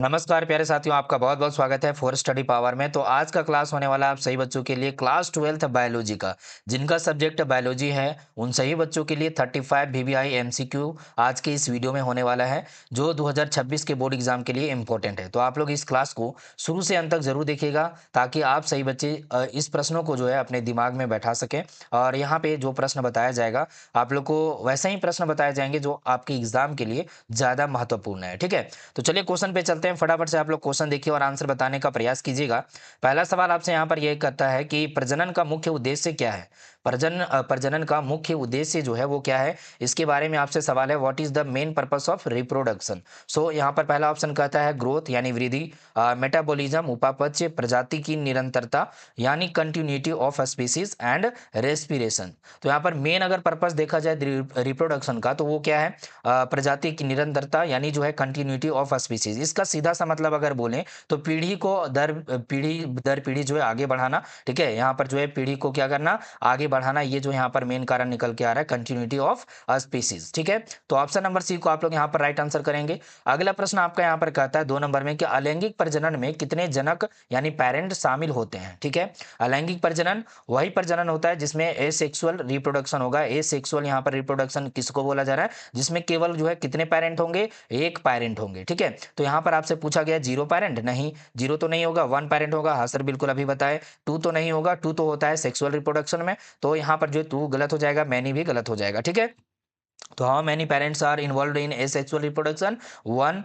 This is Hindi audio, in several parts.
नमस्कार प्यारे साथियों, आपका बहुत बहुत स्वागत है फॉर स्टडी पावर में। तो आज का क्लास होने वाला है आप सही बच्चों के लिए क्लास 12th बायोलॉजी का। जिनका सब्जेक्ट बायोलॉजी है उन सही बच्चों के लिए 35 वीवीआई एमसीक्यू आज के इस वीडियो में होने वाला है, जो 2026 के बोर्ड एग्जाम के लिए इंपॉर्टेंट है। तो आप लोग इस क्लास को शुरू से अंत तक जरूर देखिएगा, ताकि आप सही बच्चे इस प्रश्नों को जो है अपने दिमाग में बैठा सकें। और यहाँ पे जो प्रश्न बताया जाएगा, आप लोग को वैसे ही प्रश्न बताए जाएंगे जो आपके एग्जाम के लिए ज़्यादा महत्वपूर्ण है। ठीक है, तो चलिए क्वेश्चन पे चलते हैं। फटाफट से आप लोग क्वेश्चन देखिए और आंसर बताने का प्रयास कीजिएगा। पहला सवाल आपसे यहाँ पर यह करता है कि प्रजनन का मुख्य उद्देश्य क्या है। प्रजनन का मुख्य उद्देश्य जो है वो क्या है, इसके बारे में आपसे सवाल है। What is the main purpose of reproduction. So यहाँ पर पहला ऑप्शन कहता है ग्रोथ यानी वृद्धि, मेटाबॉलिज्म उपापचय, प्रजाति की निरंतरता यानी continuity of species and respiration. तो यहाँ पर मेन अगर पर्पस देखा जाए रिप्रोडक्शन का, तो वो क्या है, प्रजाति की निरंतरता यानी जो है कंटिन्यूटी ऑफ स्पीसीज। इसका सीधा सा मतलब अगर बोलें तो पीढ़ी को दर पीढ़ी जो है आगे बढ़ाना। ठीक है, यहाँ पर जो है पीढ़ी को क्या करना, आगे बढ़ाना। ये जो यहाँ पर मेन कारण निकल के आ रहा है, कंटिन्यूटी ऑफ स्पीसीज। ठीक है, तो ऑप्शन नंबर सी को आप लोग यहाँ पर राइट आंसर करेंगे। अगला प्रश्न आपका यहाँ पर कहता है 2 नंबर में कि अलैंगिक प्रजनन में कितने जनक यानी पेरेंट शामिल होते हैं। ठीक है, अलैंगिक प्रजनन वही प्रजनन होता है जिसमें एसेक्सुअल रिप्रोडक्शन होगा। एसेक्सुअल यहाँ पर रिप्रोडक्शन किसको बोला जा रहा है, जिसमें केवल जो है कितने पेरेंट होंगे, एक पेरेंट होंगे। ठीक है, तो यहाँ पर आपसे पूछा गया 0 पेरेंट, नहीं 0 तो नहीं होगा, 1 पेरेंट होगा। हाँ सर बिल्कुल अभी बताए। 2 तो नहीं होगा, 2 तो होता है सेक्सुअल रिप्रोडक्शन में। तो यहाँ पर जो 2 गलत हो जाएगा, मैनी भी गलत हो जाएगा। ठीक है, तो how many parents are involve in asexual reproduction, 1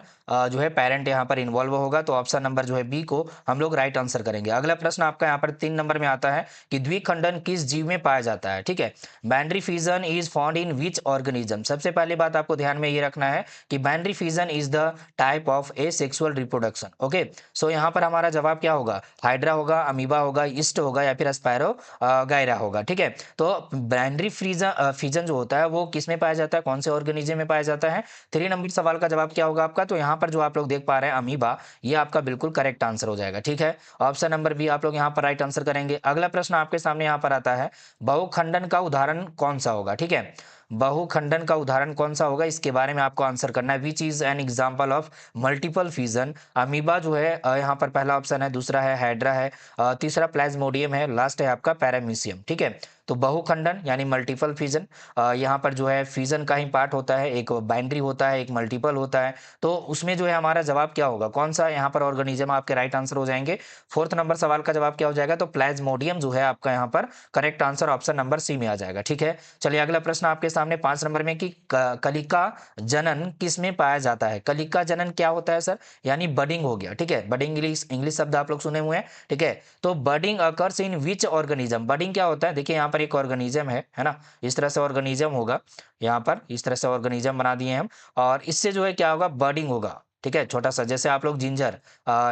जो है पेरेंट यहाँ पर इन्वॉल्व होगा। तो ऑप्शन नंबर जो है बी को हम लोग राइट आंसर करेंगे। अगला प्रश्न आपका यहाँ पर 3 नंबर में आता है कि द्विखंडन किस जीव में पाया जाता है। ठीक है, binary fission is found in which organism. सबसे पहली बात आपको ध्यान में ये रखना है कि binary fission is the type of asexual reproduction. Okay, so यहाँ पर हमारा जवाब क्या होगा, हाइड्रा होगा, अमीबा होगा, ईस्ट होगा या फिर स्पायरो गायरा होगा। ठीक है, तो बाइनरी फिजन जो होता है वो किस में पाया जाता है, कौन से ऑर्गेनिज्म में पाया जाता है। 3 नंबर सवाल का जवाब क्या होगा आपका, तो यहाँ पर जो आप लोग देख पा रहे हैं अमीबा, ये आपका बिल्कुल करेक्ट आंसर हो जाएगा। ठीक है, ऑप्शन नंबर बी आप लोग यहाँ पर राइट आंसर करेंगे। अगला प्रश्न आपके सामने यहाँ पर आता है बहुखंडन का उदाहरण कौन सा होगा। ठीक है, बहुखंडन का उदाहरण कौन सा होगा, इसके बारे में आपको आंसर करना है। विच is an example of multiple fusion. Amoeba जो है यहाँ पर पहला ऑप्शन है, दूसरा है हाइड्रा है, तीसरा प्लाज्मोडियम है, लास्ट है आपका पैरामीशियम। ठीक है, तो बहुखंडन यानी मल्टीपल फ्यूजन, यहाँ पर जो है फ्यूजन का ही पार्ट होता है, एक बाइनरी होता है, एक मल्टीपल होता है। तो उसमें जो है हमारा जवाब क्या होगा, कौन सा यहाँ पर ऑर्गेनिज्म आपके राइट आंसर हो जाएंगे। 4 नंबर सवाल का जवाब क्या हो जाएगा, तो प्लाज्मोडियम जो है आपका यहाँ पर correct answer option number C में आ जाएगा। ठीक है, चलिए अगला प्रश्न आपके सामने 5 नंबर में कि कलिका जनन किस में पाया जाता है। कलिका जनन क्या होता है सर, यानी बडिंग हो गया। ठीक है, बडिंग इंग्लिश इंग्लिश शब्द आप लोग सुने हुए हैं। ठीक है, तो budding occurs in which organism. Budding क्या होता है, देखिए यहाँ पर एक ऑर्गेनिज्म है ना, इस तरह से ऑर्गेनिज्म होगा, यहाँ पर इस तरह से ऑर्गेनिज्म बना दिए हम, और इससे जो है क्या होगा, बडिंग होगा। ठीक है, छोटा सा जैसे आप लोग जिंजर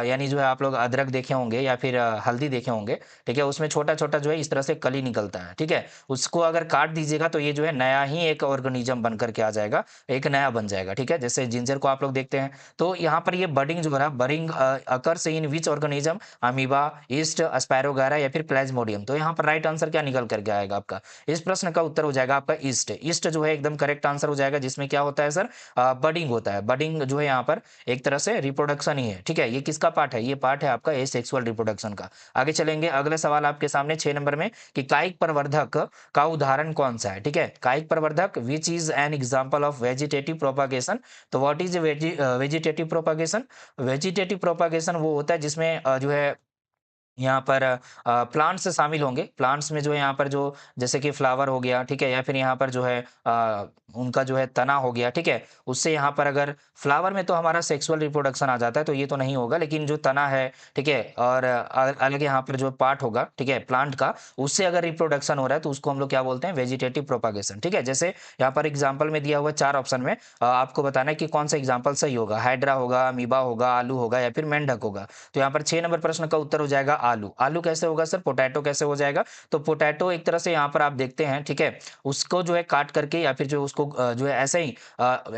यानी जो है आप लोग अदरक देखे होंगे या फिर हल्दी देखे होंगे। ठीक है, उसमें छोटा छोटा जो है इस तरह से कली निकलता है। ठीक है, उसको अगर काट दीजिएगा तो ये जो है नया ही एक ऑर्गेनिज्म बन करके आ जाएगा, एक नया बन जाएगा। ठीक है, जैसे जिंजर को आप लोग देखते हैं। तो यहाँ पर ये बडिंग जो है, budding occurs in which organism, amoeba, east, spirogyra या फिर प्लाज्मोडियम। तो यहाँ पर राइट आंसर क्या निकल करके आएगा आपका, इस प्रश्न का उत्तर हो जाएगा आपका ईस्ट। ईस्ट जो है एकदम करेक्ट आंसर हो जाएगा, जिसमें क्या होता है सर, बडिंग होता है। बडिंग जो है यहाँ पर एक तरह से रिप्रोडक्शन ही है। ठीक है, ये किसका पार्ट है, ये पार्ट है आपका एसेक्सुअल रिप्रोडक्शन का। आगे चलेंगे, अगला सवाल आपके सामने 6 नंबर में कि कायिक प्रवर्धक का उदाहरण कौन सा है। ठीक है, कायिक प्रवर्धक which is an example of vegetative propagation. तो what is vegetative propagation. Vegetative propagation वो होता है जिसमें जो है यहाँ पर प्लांट्स शामिल होंगे। प्लांट्स में जो है यहाँ पर जो जैसे कि फ्लावर हो गया, ठीक है, या फिर यहाँ पर जो है उनका जो है तना हो गया। ठीक है, उससे यहाँ पर अगर फ्लावर में तो हमारा सेक्सुअल रिप्रोडक्शन आ जाता है, तो ये तो नहीं होगा, लेकिन जो तना है, ठीक है, और अलग यहाँ पर जो पार्ट होगा, ठीक है, प्लांट का, उससे अगर रिप्रोडक्शन हो रहा है तो उसको हम लोग क्या बोलते हैं, वेजिटेटिव प्रोपागेशन। ठीक है, जैसे यहाँ पर एग्जाम्पल में दिया हुआ 4 ऑप्शन में आपको बताना है कि कौन सा एग्जाम्पल सही होगा। हाइड्रा होगा, अमीबा होगा, आलू होगा या फिर मेंढक होगा। तो यहाँ पर 6 नंबर प्रश्न का उत्तर हो जाएगा आलू। आलू कैसे होगा सर, पोटैटो कैसे हो जाएगा, तो पोटैटो एक तरह से यहाँ पर आप देखते हैं, ठीक है, उसको जो है काट करके या फिर जो उसको जो है ऐसे ही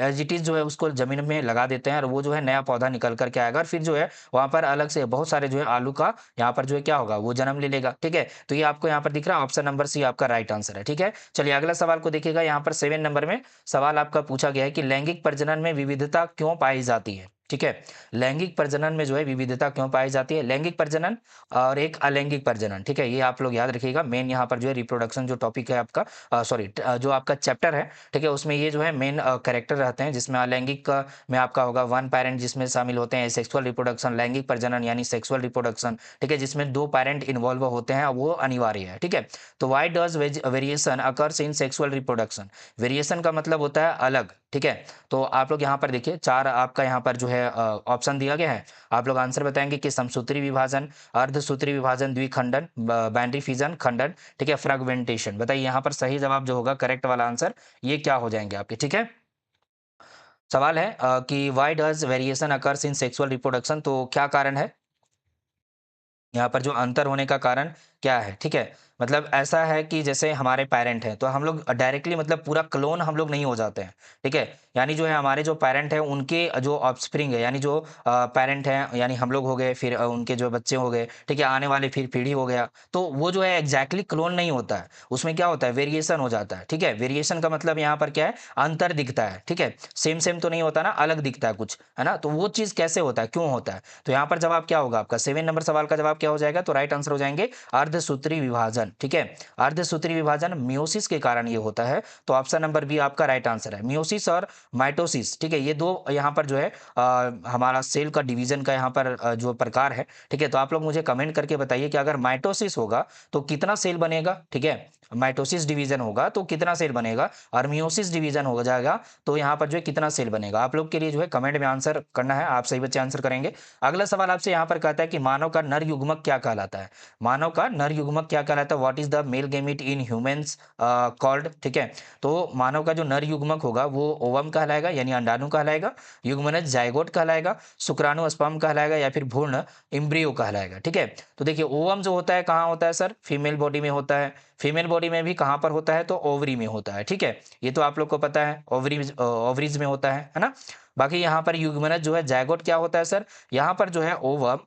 एज इट इज जो है उसको जमीन में लगा देते हैं, और वो जो है नया पौधा निकल करके आएगा, और फिर जो है वहां पर अलग से बहुत सारे जो है आलू का यहाँ पर जो है क्या होगा, वो जन्म ले लेगा। ठीक है, तो ये आपको यहाँ पर दिख रहा है, ऑप्शन नंबर सी आपका राइट आंसर है। ठीक है, चलिए अगला सवाल को देखिएगा। यहाँ पर 7 नंबर में सवाल आपका पूछा गया है कि लैंगिक प्रजनन में विविधता क्यों पाई जाती है। ठीक है। लैंगिक प्रजनन में जो है विविधता क्यों पाई जाती है? लैंगिक प्रजनन और एक अलैंगिक प्रजनन, ठीक है, ये आप लोग याद रखिएगा। मेन यहाँ पर जो है रिप्रोडक्शन जो टॉपिक है आपका, सॉरी, जो आपका चैप्टर है, ठीक है, उसमें ये जो है मेन कैरेक्टर रहते हैं, जिसमें अलैंगिक में आपका होगा वन पेरेंट, जिसमें शामिल होते हैं सेक्सुअल रिप्रोडक्शन, लैंगिक प्रजनन यानी सेक्सुअल रिप्रोडक्शन, ठीक है, जिसमें दो पेरेंट इन्वॉल्व होते हैं, वो अनिवार्य है, ठीक है। तो why does variation occurs in sexual reproduction? Variation का मतलब होता है अलग, ठीक है। तो आप लोग यहाँ पर देखिए, चार आपका यहाँ पर जो है ऑप्शन दिया गया है। आप लोग आंसर बताएंगे कि समसूत्री विभाजन, अर्धसूत्री विभाजन, द्विखंडन, बाइनरी फिजन, खंडन, ठीक है, फ्रेगमेंटेशन। बताइए यहाँ पर सही जवाब जो होगा, करेक्ट वाला आंसर, ये क्या हो जाएंगे आपके, ठीक है। सवाल है कि why does variation occurs in sexual reproduction? तो क्या कारण है यहाँ पर जो अंतर होने का कारण क्या है, ठीक है। मतलब ऐसा है कि जैसे हमारे पेरेंट हैं, तो हम लोग डायरेक्टली मतलब पूरा क्लोन हम लोग नहीं हो जाते हैं, ठीक है। यानी जो है हमारे जो पेरेंट हैं उनके जो ऑफस्प्रिंग है, यानी जो पेरेंट हैं, यानी हम लोग हो गए, फिर उनके जो बच्चे हो गए, ठीक है, आने वाले फिर पीढ़ी हो गया, तो वो जो है एग्जैक्टली क्लोन नहीं होता है, उसमें क्या होता है, वेरिएशन हो जाता है, ठीक है। वेरिएशन का मतलब यहाँ पर क्या है, अंतर दिखता है, ठीक है। सेम सेम तो नहीं होता ना, अलग दिखता है कुछ, है ना। तो वो चीज़ कैसे होता है, क्यों होता है? तो यहाँ पर जवाब क्या होगा आपका, 7 नंबर सवाल का जवाब क्या हो जाएगा? तो राइट आंसर हो जाएंगे अर्धसूत्री विभाजन, ठीक है। अर्धसूत्री विभाजन मियोसिस के कारण ये होता है, तो ऑप्शन नंबर बी आपका राइट आंसर है। मियोसिस और माइटोसिस, ठीक है, ये दो यहाँ पर जो है हमारा सेल का डिवीजन का यहाँ पर जो प्रकार है, ठीक है। तो आप लोग मुझे कमेंट करके बताइए कि अगर माइटोसिस होगा तो कितना सेल बनेगा, ठीक है। माइटोसिस डिवीजन होगा तो कितना सेल बनेगा, और मियोसिस डिवीजन हो जाएगा तो यहाँ पर जो है कितना सेल बनेगा। आप लोग के लिए जो है कमेंट में आंसर करना है, आप सही बच्चे आंसर करेंगे। अगला सवाल आपसे यहाँ पर कहता है कि मानव का नर युग्मक क्या कहलाता है? मानव का नर युग्मक क्या कहलाता है? What is the male gamete in humans called, ठीक है। तो मानव का जो नर युग्मक होगा वो ओवम कहलाएगा, यानी अंडाणु कहलाएगा, युग्मनज जायगोट कहलाएगा, शुक्राणु स्पर्म कहलाएगा, या फिर भ्रूण इम्ब्रियो कहलाएगा, ठीक है। तो देखिए ओवम जो होता है कहाँ होता है सर? फीमेल बॉडी में होता है। फीमेल बॉडी में भी कहाँ पर होता है? तो ओवरी में होता है, ठीक है। ये तो आप लोग को पता है, ओवरीज ओवरीज में होता है ना। बाकी यहाँ पर युग्मनज जो है जायगोट क्या होता है सर? यहाँ पर जो है ओवम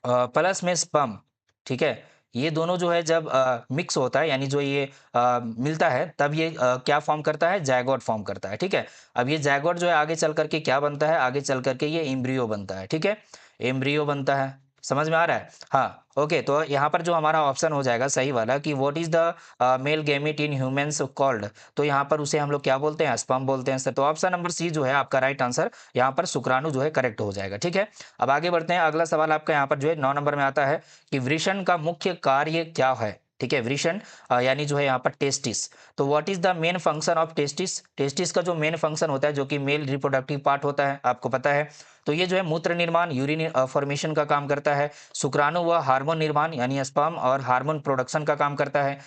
प्लस में स्पर्म, ठीक है, ये दोनों जो है जब मिक्स होता है, यानी जो ये मिलता है, तब ये क्या फॉर्म करता है? जायगोट फॉर्म करता है, ठीक है। अब ये जायगोट जो है आगे चल करके क्या बनता है? आगे चल करके ये एम्ब्रियो बनता है, ठीक है, एम्ब्रियो बनता है। समझ में आ रहा है? हाँ, ओके। तो यहाँ पर जो हमारा ऑप्शन हो जाएगा सही वाला कि what is the male gamete in humans called, तो यहाँ पर उसे हम लोग क्या बोलते हैं? स्पर्म बोलते हैं सर। तो ऑप्शन नंबर सी जो है आपका राइट आंसर, यहाँ पर शुक्राणु जो है करेक्ट हो जाएगा, ठीक है। अब आगे बढ़ते हैं, अगला सवाल आपका यहाँ पर जो है 9 नंबर में आता है कि वृषण का मुख्य कार्य क्या है, ठीक है। वृषण यानी जो है यहाँ पर टेस्टिस, तो what is the main function of testis? Testis का जो मेन फंक्शन होता है, जो कि मेल रिप्रोडक्टिव पार्ट होता है, आपको पता है, तो ये जो है मूत्र निर्माण, यूरिन फॉर्मेशन का काम करता है। शुक्राणु व हार्मोन निर्माण यानी स्पर्म और हार्मोन प्रोडक्शन का काम करता है।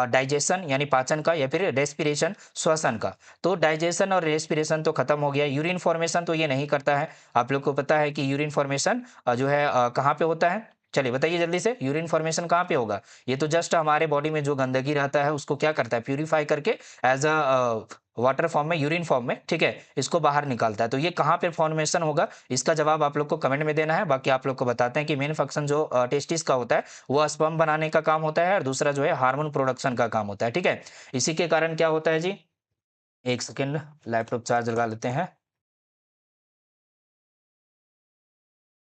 डाइजेशन यानी पाचन का, या फिर रेस्पिरेशन श्वसन का। तो डाइजेशन और रेस्पिरेशन तो खत्म हो गया, यूरिन फॉर्मेशन तो ये नहीं करता है। आप लोग को पता है कि यूरिन फॉर्मेशन जो है कहाँ पे होता है? चलिए बताइए जल्दी से, यूरिन फॉर्मेशन कहाँ पे होगा? ये तो जस्ट हमारे बॉडी में जो गंदगी रहता है उसको क्या करता है? प्यूरिफाई करके एज अ वाटर फॉर्म में, यूरिन फॉर्म में, ठीक है, इसको बाहर निकालता है। तो ये कहाँ पे फॉर्मेशन होगा, इसका जवाब आप लोग को कमेंट में देना है। बाकी आप लोग को बताते हैं कि मेन फंक्शन जो टेस्टिस का होता है वो स्पर्म बनाने का काम होता है, और दूसरा जो है हार्मोन प्रोडक्शन का काम होता है, ठीक है। इसी के कारण क्या होता है जी, एक सेकेंड, लैपटॉप चार्ज लगा लेते हैं।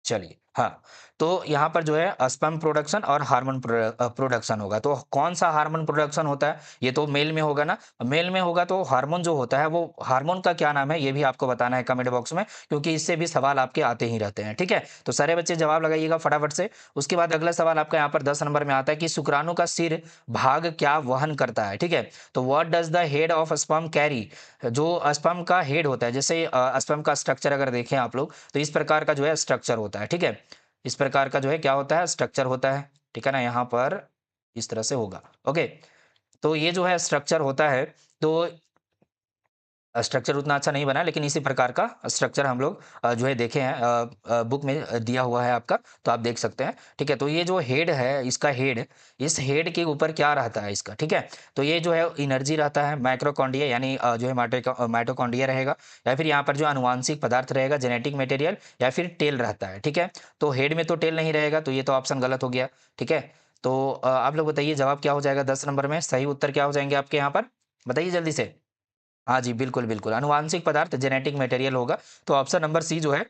चलिए, हाँ, तो यहाँ पर जो है स्पर्म प्रोडक्शन और हार्मोन प्रोडक्शन होगा। तो कौन सा हार्मोन प्रोडक्शन होता है? ये तो मेल में होगा ना। मेल में होगा तो हार्मोन जो होता है, वो हार्मोन का क्या नाम है ये भी आपको बताना है कमेंट बॉक्स में, क्योंकि इससे भी सवाल आपके आते ही रहते हैं, ठीक है। तो सारे बच्चे जवाब लगाइएगा फटाफट से। उसके बाद अगला सवाल आपका यहाँ पर 10 नंबर में आता है कि शुक्राणु का सिर भाग क्या वहन करता है, ठीक है। तो what does the head of sperm carry? जो स्पर्म का हेड होता है, जैसे स्पर्म का स्ट्रक्चर अगर देखें आप लोग, तो इस प्रकार का जो है स्ट्रक्चर होता है, ठीक है। इस प्रकार का जो है क्या होता है? स्ट्रक्चर होता है, ठीक है ना। यहाँ पर इस तरह से होगा, ओके। तो ये जो है स्ट्रक्चर होता है, तो स्ट्रक्चर उतना अच्छा नहीं बना, लेकिन इसी प्रकार का स्ट्रक्चर हम लोग जो है देखे हैं, बुक में दिया हुआ है आपका, तो आप देख सकते हैं, ठीक है। तो ये जो हेड है, इसका हेड, इस हेड के ऊपर क्या रहता है इसका, ठीक है। तो ये जो है एनर्जी रहता है, माइक्रोकॉन्ड्रिया यानी जो है माइटोकॉन्ड्रिया रहेगा, या फिर यहाँ पर जो आनुवांशिक पदार्थ रहेगा, जेनेटिक मटेरियल, या फिर टेल रहता है, ठीक है। तो हेड में तो टेल नहीं रहेगा, तो ये तो ऑप्शन गलत हो गया, ठीक है। तो आप लोग बताइए जवाब क्या हो जाएगा 10 नंबर में? सही उत्तर क्या हो जाएंगे आपके यहाँ पर? बताइए जल्दी से। हाँ जी, बिल्कुल, बिल्कुल। आनुवांशिक पदार्थ जेनेटिक मटेरियल होगा, तो ऑप्शन नंबर सी जो है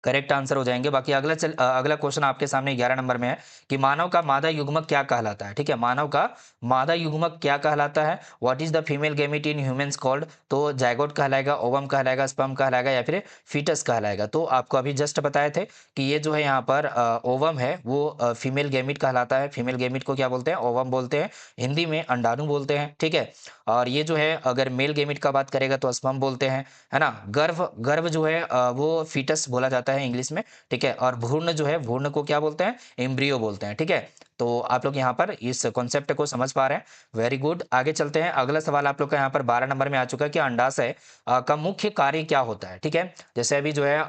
करेक्ट आंसर हो जाएंगे। बाकी अगला क्वेश्चन आपके सामने 11 नंबर में है कि मानव का मादा युग्मक क्या कहलाता है। ठीक है, मानव का मादा युग्मक क्या कहलाता है। What is the female gamete in humans called. तो जायगोट कहलाएगा, ओवम कहलाएगा, स्पर्म कहलाएगा या फिर फीटस कहलाएगा। तो आपको अभी जस्ट बताए थे कि ये जो है यहाँ पर ओवम है वो फीमेल गैमेट कहलाता है। फीमेल गैमेट को क्या बोलते हैं, ओवम बोलते हैं, हिंदी में अंडाणु बोलते हैं। ठीक है, और ये जो है अगर मेल गैमेट का बात करेगा तो स्पर्म बोलते हैं, है ना। गर्भ गर्भ जो है वो फीटस बोला जाता है इंग्लिश में। ठीक है, और भ्रूण जो है, भ्रूण को क्या बोलते हैं, एम्ब्रियो बोलते हैं। ठीक है, तो आप लोग यहाँ पर इस कॉन्सेप्ट को समझ पा रहे हैं, वेरी गुड। आगे चलते हैं, अगला सवाल आप लोग का यहाँ पर 12 नंबर में आ चुका है कि अंडाशय का मुख्य कार्य क्या होता है। ठीक है, जैसे अभी जो है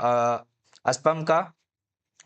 स्पर्म का,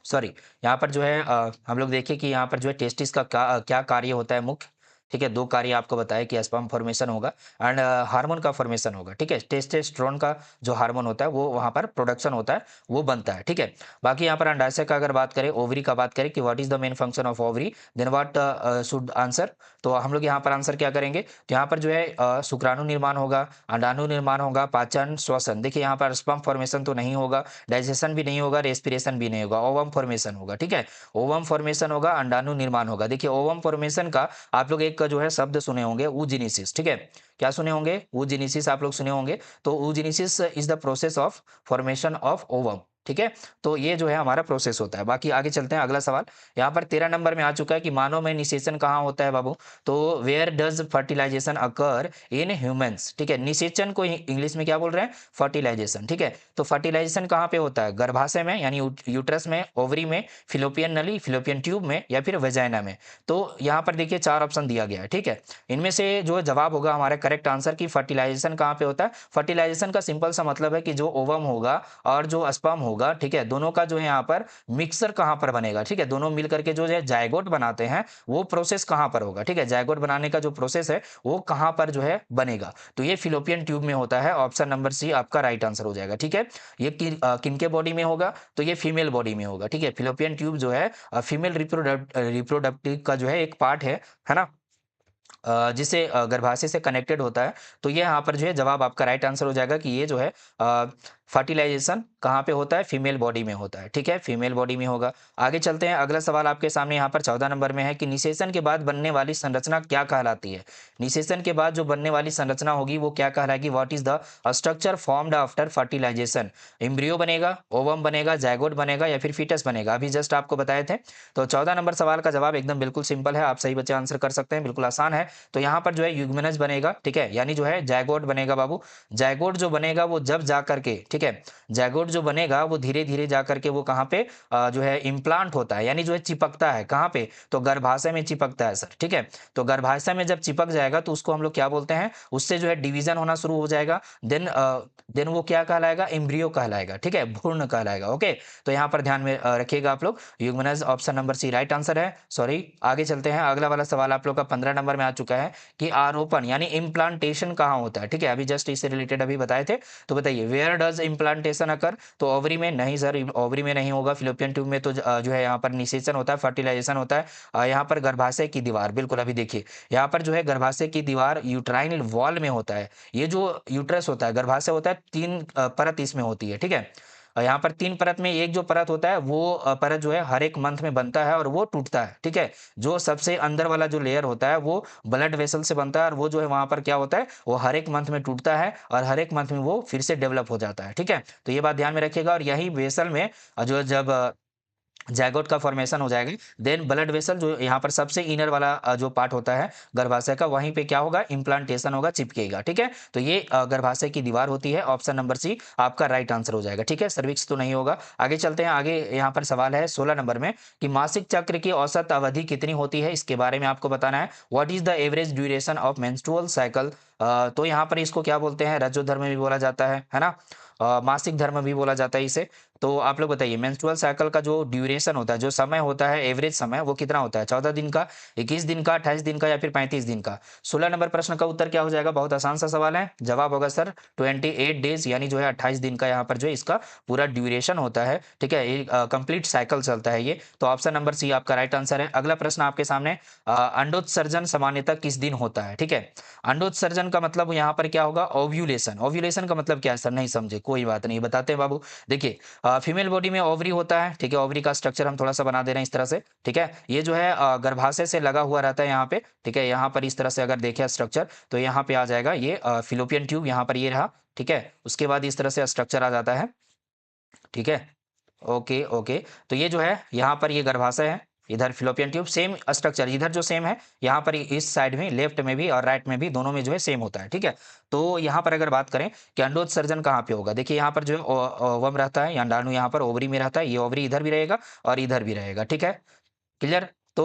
सॉरी, यहाँ पर जो है हम लोग देखिए कि यहाँ पर जो है टेस्टिस का क्या कार्य होता है मुख्य। ठीक है, दो कार्य आपको बताया कि स्पर्म फॉर्मेशन होगा एंड हार्मोन का फॉर्मेशन होगा। ठीक है, टेस्टोस्टेरोन का जो हार्मोन होता है वो वहाँ पर प्रोडक्शन होता है, वो बनता है। ठीक है, बाकी यहाँ पर अंडाशय का अगर बात करें, ओवरी का बात करें कि what is the main function of ovary, then what should answer. तो हम लोग यहाँ पर आंसर क्या करेंगे, तो यहाँ पर जो है शुक्राणु निर्माण होगा, अंडाणु निर्माण होगा, पाचन, श्वसन। देखिए यहाँ पर स्पर्म फॉर्मेशन तो नहीं होगा, डाइजेशन भी नहीं होगा, रेस्पिरेशन भी नहीं होगा, ओवम फॉर्मेशन होगा। ठीक है, ओवम फॉर्मेशन होगा, अंडाणु निर्माण होगा। देखिए ओवम फॉर्मेशन का आप लोग एक का जो है शब्द सुने होंगे, ऊजेनेसिस। ठीक है, क्या सुने होंगे, ऊजेनेसिस आप लोग सुने होंगे। तो oogenesis is the process of formation of ovum. ठीक है, तो ये जो है हमारा प्रोसेस होता है। बाकी आगे चलते हैं, अगला सवाल यहाँ पर 13 नंबर में आ चुका है कि मानव में निषेचन कहाँ होता है बाबू। तो where does fertilization occur in humans. ठीक है, निषेचन को इंग्लिश में क्या बोल रहे हैं, फर्टिलाइजेशन। ठीक है, तो फर्टिलाइजेशन कहाँ पे होता है, गर्भाशय में यानी यूट्रस में, ओवरी में, फिलोपियन नली, फिलोपियन ट्यूब में या फिर वेजाइना में। तो यहाँ पर देखिए 4 ऑप्शन दिया गया है। ठीक है, इनमें से जो जवाब होगा हमारा करेक्ट आंसर की फर्टिलाइजेशन कहाँ पे होता है। फर्टिलाइजेशन का सिंपल सा मतलब है कि जो ओवम होगा और जो स्पर्म होगा, ठीक है, दोनों का जो है यहाँ पर मिक्सर कहाँ पर बनेगा। ठीक है, दोनों मिलकर के जो है जायगोट बनाते हैं, वो प्रोसेस कहाँ पर होगा। ठीक है, जायगोट बनाने का जो प्रोसेस है वो कहाँ पर जो है बनेगा, तो ये फिलोपियन ट्यूब में होता है। ऑप्शन नंबर सी आपका राइट आंसर हो जाएगा। ठीक है, ये किनके बॉडी में होगा, तो ये फीमेल बॉडी में होगा। ठीक है, फिलोपियन ट्यूब जो है फीमेल रिप्रोडक्टिव का जो है एक पार्ट है ना, जिसे गर्भाशय से कनेक्टेड होता है। तो ये यहाँ पर जो है जवाब आपका राइट आंसर हो जाएगा कि ये जो है फर्टिलाइजेशन कहाँ पे होता है, फीमेल बॉडी में होता है। ठीक है, फीमेल बॉडी में होगा। आगे चलते हैं, अगला सवाल आपके सामने यहाँ पर 14 नंबर में है कि निषेचन के बाद बनने वाली संरचना क्या कहलाती है। निषेचन के बाद जो बनने वाली संरचना होगी वो क्या कहलाएगी, what is the structure formed after fertilisation. Embryo बनेगा, ओवम बनेगा, जायगोट बनेगा या फिर फीटस बनेगा, अभी जस्ट आपको बताए थे। तो 14 नंबर सवाल का जवाब एकदम बिल्कुल सिंपल है, आप सही बच्चे आंसर कर सकते हैं, बिल्कुल आसान है। तो यहाँ पर जो है यूग्मेनस बनेगा। ठीक है, यानी जो है जायगोट बनेगा बाबू। जायगोट जो बनेगा वो जब जा करके, ठीक है, जायगोट जो बनेगा वो धीरे धीरे जा करके वो कहाँ पे जो है इम्प्लांट होता है, यानी जो है चिपकता है कहाँ पे, तो गर्भाशय में चिपकता है सर। ठीक है, तो गर्भाशय में जब चिपक जाएगा तो उसको हम लोग क्या बोलते हैं, उससे जो है डिवीजन होना शुरू हो जाएगा। देन वो क्या कहलाएगा, एम्ब्रियो कहलाएगा। ठीक है, भ्रूण कहलाएगा। ओके, तो यहाँ पर ध्यान में रखिएगा आप लोग, यूग्मेनस option number C right answer है। सॉरी, आगे चलते हैं, अगला वाला सवाल आप लोग का 15 नंबर में आ चुका है कि आरोपण यानी इम्प्लांटेशन कहाँ होता है। ठीक है, अभी जस्ट इससे रिलेटेड अभी बताए थे, तो बताइए वेयर डज इम्प्लांटेशन अकर। तो ओवरी में नहीं सर, ओवरी में नहीं होगा। फिलोपियन ट्यूब में तो जो है यहाँ पर निषेचन होता है, फर्टिलाइजेशन होता है। यहाँ पर गर्भाशय की दीवार, बिल्कुल अभी देखिए यहाँ पर जो है गर्भाशय की दीवार यूट्राइन वॉल में होता है। ये जो यूट्रस होता है, गर्भाशय होता है, 3 परत इसमें होती है। ठीक है, यहाँ पर 3 परत में एक जो परत होता है वो परत जो है हर एक मंथ में बनता है और वो टूटता है। ठीक है, जो सबसे अंदर वाला जो लेयर होता है वो ब्लड वेसल से बनता है और वो जो है वहां पर क्या होता है, वो हर एक मंथ में टूटता है और हर एक मंथ में वो फिर से डेवलप हो जाता है। ठीक है, तो ये बात ध्यान में रखिएगा। और यही वेसल में जो जब जायगोट का फॉर्मेशन हो जाएगा, देन ब्लड वेसल जो यहाँ पर सबसे इनर वाला जो पार्ट होता है गर्भाशय का, वहीं पे क्या होगा, इम्प्लांटेशन होगा, चिपकेगा। ठीक है, तो ये गर्भाशय की दीवार होती है। ऑप्शन नंबर सी आपका राइट आंसर हो जाएगा। ठीक है, सर्विक्स तो नहीं होगा। आगे चलते हैं, आगे यहाँ पर सवाल है 16 नंबर में कि मासिक चक्र की औसत अवधि कितनी होती है, इसके बारे में आपको बताना है। What is the average duration of menstrual cycle. तो यहाँ पर इसको क्या बोलते हैं, रजोधर्म भी बोला जाता है ना, मासिक धर्म भी बोला जाता है इसे। तो आप लोग बताइए मेंस्ट्रुअल साइकिल का जो ड्यूरेशन होता है, जो समय होता है, एवरेज समय, वो कितना होता है, 14 दिन का, 21 दिन का, 28 दिन का या फिर 35 दिन का। 16 नंबर प्रश्न का उत्तर क्या हो जाएगा, बहुत आसान सा सवाल है, जवाब होगा सर 28 डेज, यानी जो है 28 दिन का यहाँ पर जो है इसका पूरा ड्यूरेशन होता है। ठीक है, एक कंप्लीट साइकिल चलता है ये। तो ऑप्शन नंबर सी आपका राइट आंसर है। अगला प्रश्न आपके सामने, अंडोत्सर्जन सामान्यतः किस दिन होता है। ठीक है, अंडोत्सर्जन का मतलब यहाँ पर क्या होगा, ओव्यूलेशन। ओव्यूलेशन का मतलब क्या है सर, नहीं समझे, कोई बात नहीं, बताते हैं बाबू। देखिए फीमेल बॉडी में ओवरी होता है, ठीक है। ओवरी का स्ट्रक्चर हम थोड़ा सा बना दे रहे हैं इस तरह से, ठीक है। ये जो है गर्भाशय से लगा हुआ रहता है यहाँ पे, ठीक है। यहाँ पर इस तरह से अगर देखें स्ट्रक्चर तो यहाँ पे आ जाएगा ये फिलोपियन ट्यूब, यहाँ पर ये रहा, ठीक है। उसके बाद इस तरह से स्ट्रक्चर आ जाता है, ठीक है। ओके ओके, तो ये जो है यहाँ पर ये गर्भाशय है, इधर फिलोपियन ट्यूब, सेम स्ट्रक्चर इधर जो सेम है, यहाँ पर इस साइड में लेफ्ट में भी और राइट में भी दोनों में जो है सेम होता है, ठीक है। तो यहाँ पर अगर बात करें कि अंडोत्सर्जन कहाँ पे होगा, देखिए यहाँ पर जो है ओवम रहता है, अंडाणु यहाँ पर ओवरी में रहता है, ये ओवरी इधर भी रहेगा और इधर भी रहेगा, ठीक है। क्लियर। तो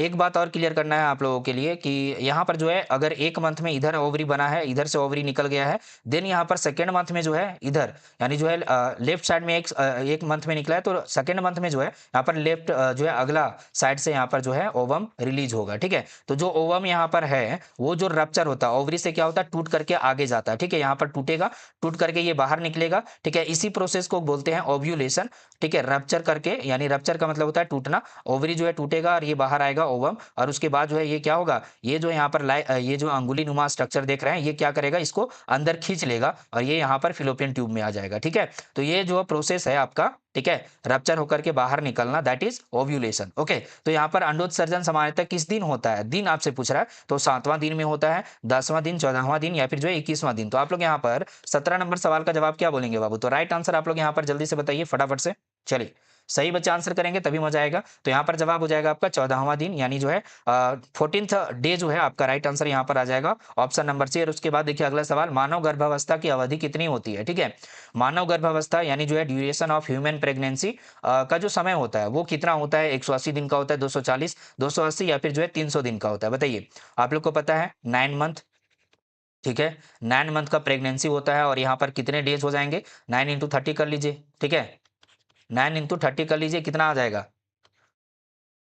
एक बात और क्लियर करना है आप लोगों के लिए कि यहाँ पर जो है अगर एक मंथ में इधर ओवरी बना है, इधर से ओवरी निकल गया है, देन यहाँ पर सेकेंड मंथ में जो है इधर यानी जो है लेफ्ट साइड में एक मंथ में निकला है, तो सेकेंड मंथ में जो है यहाँ पर लेफ्ट जो है अगला साइड से यहाँ पर जो है ओवम रिलीज होगा, ठीक है। तो जो ओवम यहाँ पर है वो जो रप्चर होता है ओवरी से क्या होता है, टूट करके आगे जाता है, ठीक है। यहाँ पर टूटेगा, टूट करके ये बाहर निकलेगा, ठीक है। इसी प्रोसेस को बोलते हैं ओव्यूलेशन, ठीक है। रप्चर करके, यानी रप्चर का मतलब होता है टूटना, ओवरी जो है टूटेगा और ये बाहर आएगा ओवम, और उसके बाद जो है ये क्या होगा, ये जो यहाँ पर ये जो अंगुली नुमा स्ट्रक्चर देख रहे हैं, ये क्या करेगा, इसको अंदर खींच लेगा और ये यहाँ पर फिलोपियन ट्यूब में आ जाएगा, ठीक है। तो ये जो प्रोसेस है आपका, ठीक है, रप्चर होकर के बाहर निकलना, दैट इज ओव्यूलेशन। ओके, तो यहाँ पर अंडोत्सर्जन सामान्यतः किस दिन होता है, दिन आपसे पूछ रहा है, तो 7वां दिन में होता है, 10वां दिन, 14वां दिन या फिर जो है 21वां दिन। तो आप लोग यहाँ पर 17 नंबर सवाल का जवाब क्या बोलेंगे बाबू, तो राइट आंसर आप लोग यहाँ पर जल्दी से बताइए फटाफट से। चलिए, सही बच्चे आंसर करेंगे तभी मजा आएगा। तो यहाँ पर जवाब हो जाएगा आपका 14वां दिन, यानी जो है 14th डे जो है आपका राइट आंसर यहाँ पर आ जाएगा ऑप्शन नंबर सी। और उसके बाद देखिए अगला सवाल, मानव गर्भावस्था की अवधि कितनी होती है, ठीक है। मानव गर्भावस्था यानी जो है ड्यूरेशन ऑफ ह्यूमन प्रेगनेंसी का जो समय होता है वो कितना होता है, 180 दिन का होता है, 240, 280 या फिर जो है 300 दिन का होता है, बताइए। आप लोग को पता है 9 मंथ, ठीक है। 9 मंथ का प्रेगनेंसी होता है और यहाँ पर कितने डेज हो जाएंगे, 9 इंटू 30 कर लीजिए, ठीक है। 9 इंटू 30 कर लीजिए, कितना आ जाएगा,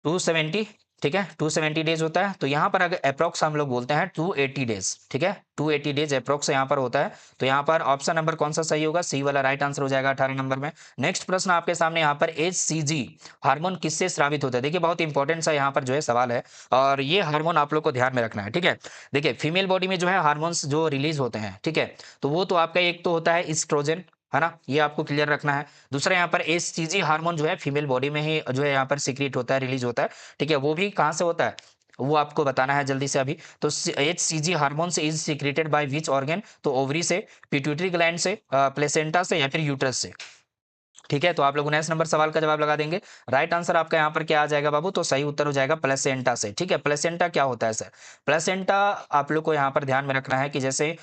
270, ठीक है। 270 डेज होता है। तो यहाँ पर अगर अप्रोक्स हम लोग बोलते हैं 280 डेज, ठीक है। 280 डेज अप्रोक्स यहाँ पर होता है। तो यहाँ पर ऑप्शन नंबर कौन सा सही होगा, सी वाला राइट आंसर हो जाएगा 18 नंबर में। नेक्स्ट प्रश्न आपके सामने यहाँ पर HCG हार्मोन किससे स्रावित होता है, देखिए बहुत इंपॉर्टेंट सा यहाँ पर जो है सवाल है और ये हार्मोन आप लोग को ध्यान में रखना है, ठीक है। देखिए फीमेल बॉडी में जो है हार्मोन्स जो रिलीज होते हैं, ठीक है, तो वो तो आपका एक तो होता है इस्ट्रोजन, है ना, ये आपको क्लियर रखना है। दूसरा यहाँ पर HCG हार्मोन जो है फीमेल बॉडी में ही जो है यहाँ पर सीक्रेट होता है, रिलीज होता है, ठीक है। वो भी कहाँ से होता है वो आपको बताना है जल्दी से अभी। तो HCG हार्मोन से is secreted by which organ, तो ओवरी से, पिट्यूटरी ग्लैंड से, प्लेसेंटा से या फिर यूट्रस से, ठीक है। तो आप लोग 19 नंबर सवाल का जवाब लगा देंगे। राइट आंसर आपका यहाँ पर क्या आ जाएगा बाबू, तो सही उत्तर हो जाएगा प्लेसेंटा से, ठीक है। प्लेसेंटा क्या होता है सर, प्लेसेंटा आप लोग को यहाँ पर ध्यान में रखना है कि जैसे